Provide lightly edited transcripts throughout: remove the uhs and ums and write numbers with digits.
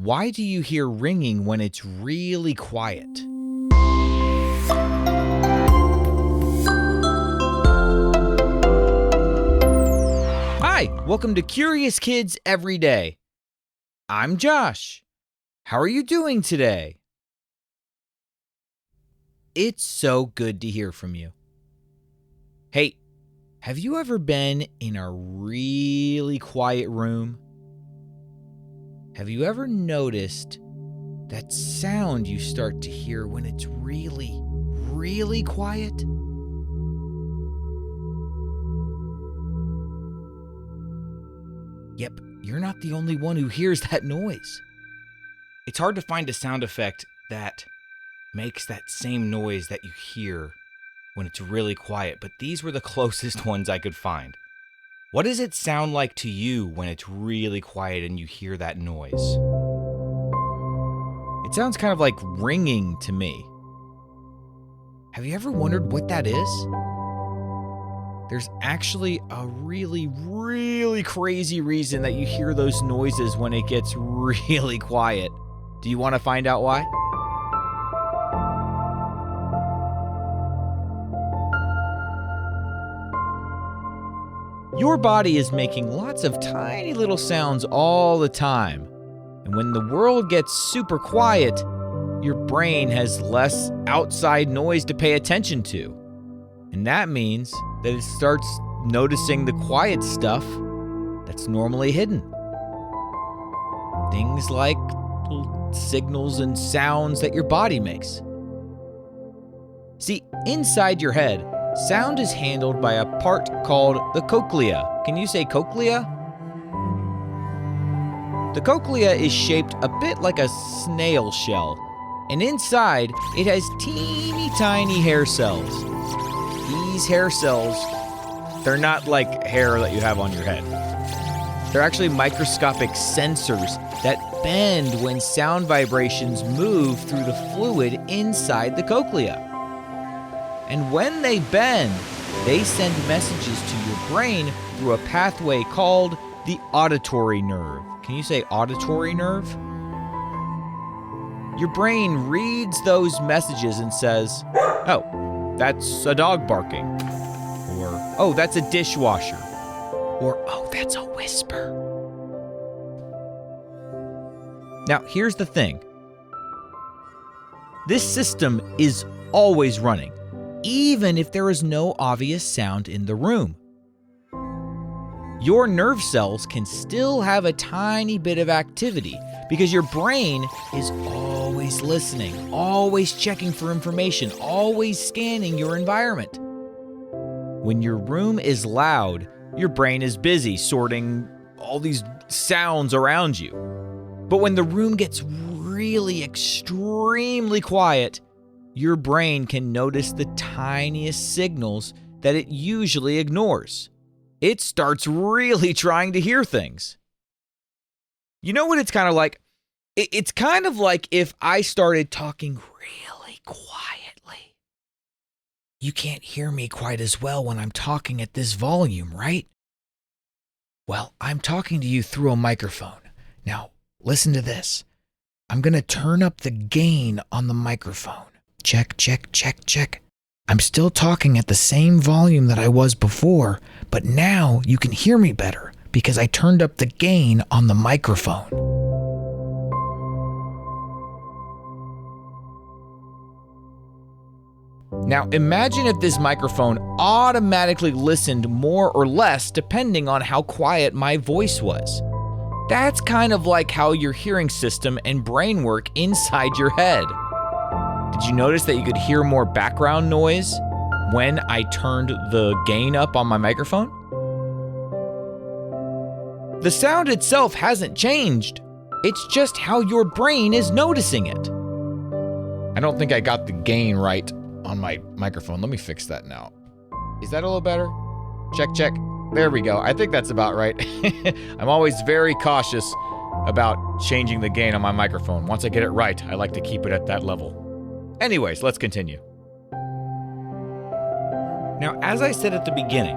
Why do you hear ringing when it's really quiet? Hi, welcome to Curious Kids Every Day. I'm Josh. How are you doing today? It's so good to hear from you. Hey, have you ever been in a really quiet room? Have you ever noticed that sound you start to hear when it's really, really quiet? Yep, you're not the only one who hears that noise. It's hard to find a sound effect that makes that same noise that you hear when it's really quiet, but these were the closest ones I could find. What does it sound like to you when it's really quiet and you hear that noise? It sounds kind of like ringing to me. Have you ever wondered what that is? There's actually a really, really crazy reason that you hear those noises when it gets really quiet. Do you want to find out why? Your body is making lots of tiny little sounds all the time. And when the world gets super quiet, your brain has less outside noise to pay attention to. And that means that it starts noticing the quiet stuff that's normally hidden. Things like little signals and sounds that your body makes. See, inside your head, sound is handled by a part called the cochlea. Can you say cochlea? The cochlea is shaped a bit like a snail shell, and inside it has teeny tiny hair cells. These hair cells, they're not like hair that you have on your head. They're actually microscopic sensors that bend when sound vibrations move through the fluid inside the cochlea. And when they bend, they send messages to your brain through a pathway called the auditory nerve. Can you say auditory nerve? Your brain reads those messages and says, oh, that's a dog barking. Or, oh, that's a dishwasher. Or, oh, that's a whisper. Now, here's the thing. This system is always running, even if there is no obvious sound in the room. Your nerve cells can still have a tiny bit of activity because your brain is always listening, always checking for information, always scanning your environment. When your room is loud, your brain is busy sorting all these sounds around you. But when the room gets really extremely quiet, your brain can notice the tiniest signals that it usually ignores. It starts really trying to hear things. You know what it's kind of like? It's kind of like if I started talking really quietly. You can't hear me quite as well when I'm talking at this volume, right? Well, I'm talking to you through a microphone. Now, listen to this. I'm going to turn up the gain on the microphone. Check, check, check, check. I'm still talking at the same volume that I was before, but now you can hear me better because I turned up the gain on the microphone. Now imagine if this microphone automatically listened more or less depending on how quiet my voice was. That's kind of like how your hearing system and brain work inside your head. Did you notice that you could hear more background noise when I turned the gain up on my microphone? The sound itself hasn't changed. It's just how your brain is noticing it. I don't think I got the gain right on my microphone. Let me fix that now. Is that a little better? Check, check. There we go. I think that's about right. I'm always very cautious about changing the gain on my microphone. Once I get it right, I like to keep it at that level. Anyways, let's continue. Now, as I said at the beginning,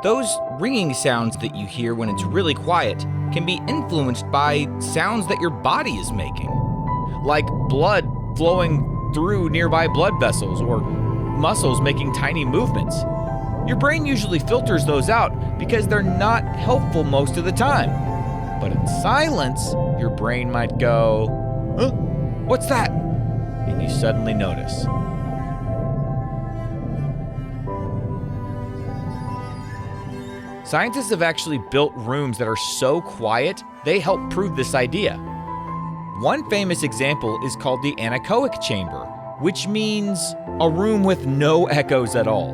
Those ringing sounds that you hear when it's really quiet can be influenced by sounds that your body is making, like blood flowing through nearby blood vessels or muscles making tiny movements. Your brain usually filters those out because they're not helpful most of the time. But in silence, your brain might go, "Huh? What's that?" And you suddenly notice. Scientists have actually built rooms that are so quiet, they help prove this idea. One famous example is called the anechoic chamber, which means a room with no echoes at all.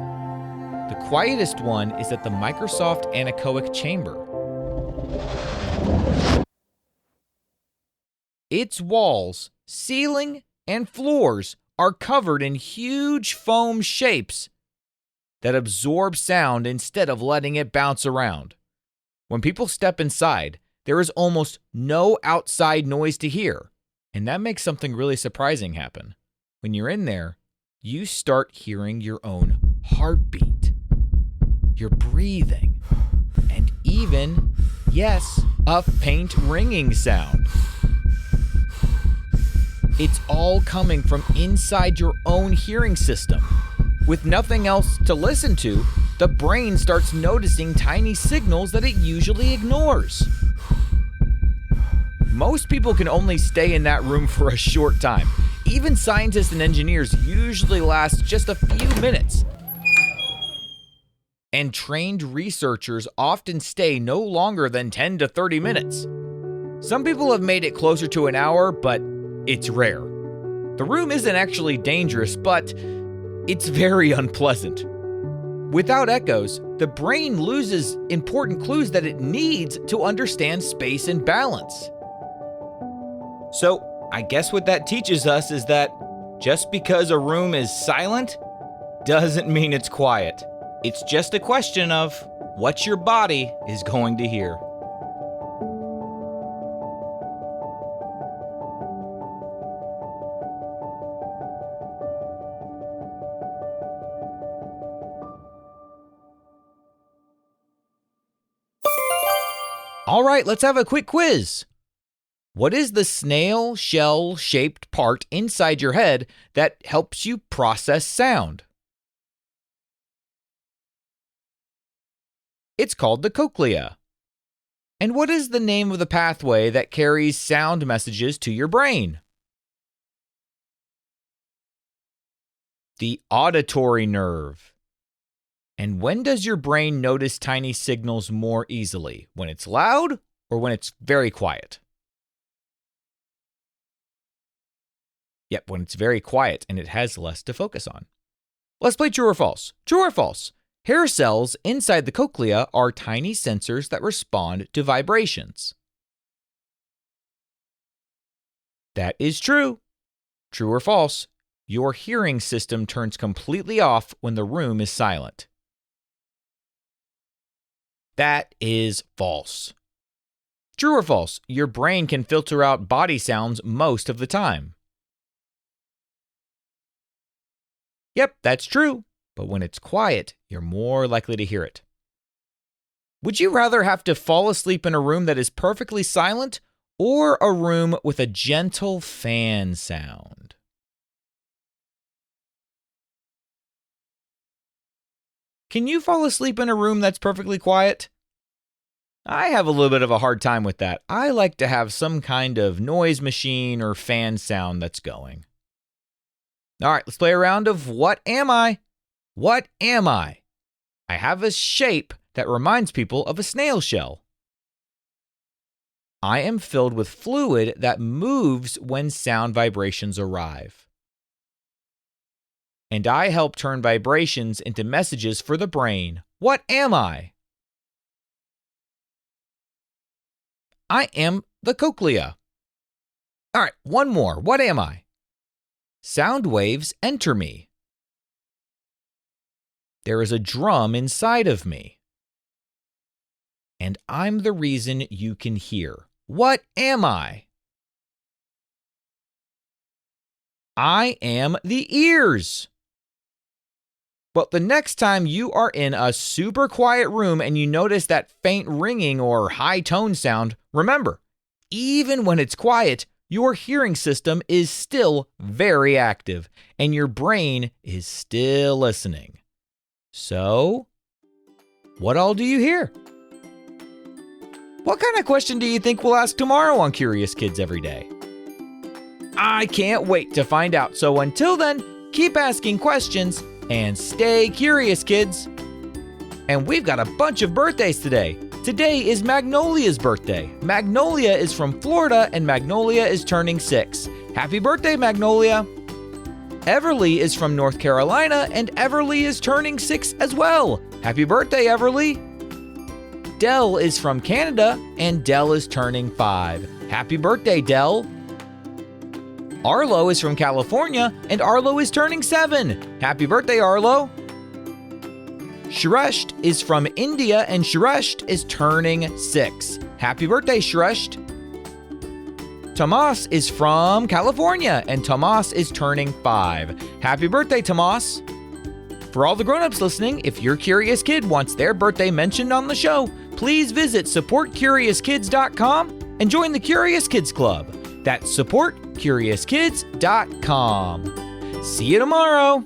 The quietest one is at the Microsoft anechoic chamber. Its walls, ceiling, and floors are covered in huge foam shapes that absorb sound instead of letting it bounce around. When people step inside, there is almost no outside noise to hear, and that makes something really surprising happen. When you're in there, you start hearing your own heartbeat, your breathing, and even, yes, a faint ringing sound. It's all coming from inside your own hearing system. With nothing else to listen to, the brain starts noticing tiny signals that it usually ignores. Most people can only stay in that room for a short time. Even scientists and engineers usually last just a few minutes. And trained researchers often stay no longer than 10 to 30 minutes. Some people have made it closer to an hour, but it's rare. The room isn't actually dangerous, but it's very unpleasant. Without echoes, the brain loses important clues that it needs to understand space and balance. So, I guess what that teaches us is that just because a room is silent doesn't mean it's quiet. It's just a question of what your body is going to hear. All right, let's have a quick quiz. What is the snail shell-shaped part inside your head that helps you process sound? It's called the cochlea. And what is the name of the pathway that carries sound messages to your brain? The auditory nerve. And when does your brain notice tiny signals more easily? When it's loud or when it's very quiet? Yep, when it's very quiet and it has less to focus on. Let's play true or false. True or false? Hair cells inside the cochlea are tiny sensors that respond to vibrations. That is true. True or false? Your hearing system turns completely off when the room is silent. That is false. True or false? Your brain can filter out body sounds most of the time. Yep, that's true. But when it's quiet, you're more likely to hear it. Would you rather have to fall asleep in a room that is perfectly silent or a room with a gentle fan sound? Can you fall asleep in a room that's perfectly quiet? I have a little bit of a hard time with that. I like to have some kind of noise machine or fan sound that's going. All right, let's play a round of What Am I? What am I? I have a shape that reminds people of a snail shell. I am filled with fluid that moves when sound vibrations arrive. And I help turn vibrations into messages for the brain. What am I? I am the cochlea. All right, one more. What am I? Sound waves enter me. There is a drum inside of me. And I'm the reason you can hear. What am I? I am the ears. But the next time you are in a super quiet room and you notice that faint ringing or high tone sound, remember, even when it's quiet, your hearing system is still very active and your brain is still listening. So, what all do you hear? What kind of question do you think we'll ask tomorrow on Curious Kids Every Day? I can't wait to find out. So until then, keep asking questions and stay curious, kids. And we've got a bunch of birthdays today. Today is Magnolia's birthday. Magnolia is from Florida and Magnolia is turning 6. Happy birthday, Magnolia. Everly is from North Carolina and Everly is turning 6 as well. Happy birthday, Everly. Dell is from Canada and Dell is turning 5. Happy birthday, Dell. Arlo is from California and Arlo is turning 7. Happy birthday, Arlo. Shrestha is from India and Shrestha is turning 6. Happy birthday, Shrestha. Tomas is from California and Tomas is turning 5. Happy birthday, Tomas. For all the grown-ups listening, if your curious kid wants their birthday mentioned on the show, please visit supportcuriouskids.com and join the Curious Kids Club. That's supportcuriouskids.com. See you tomorrow.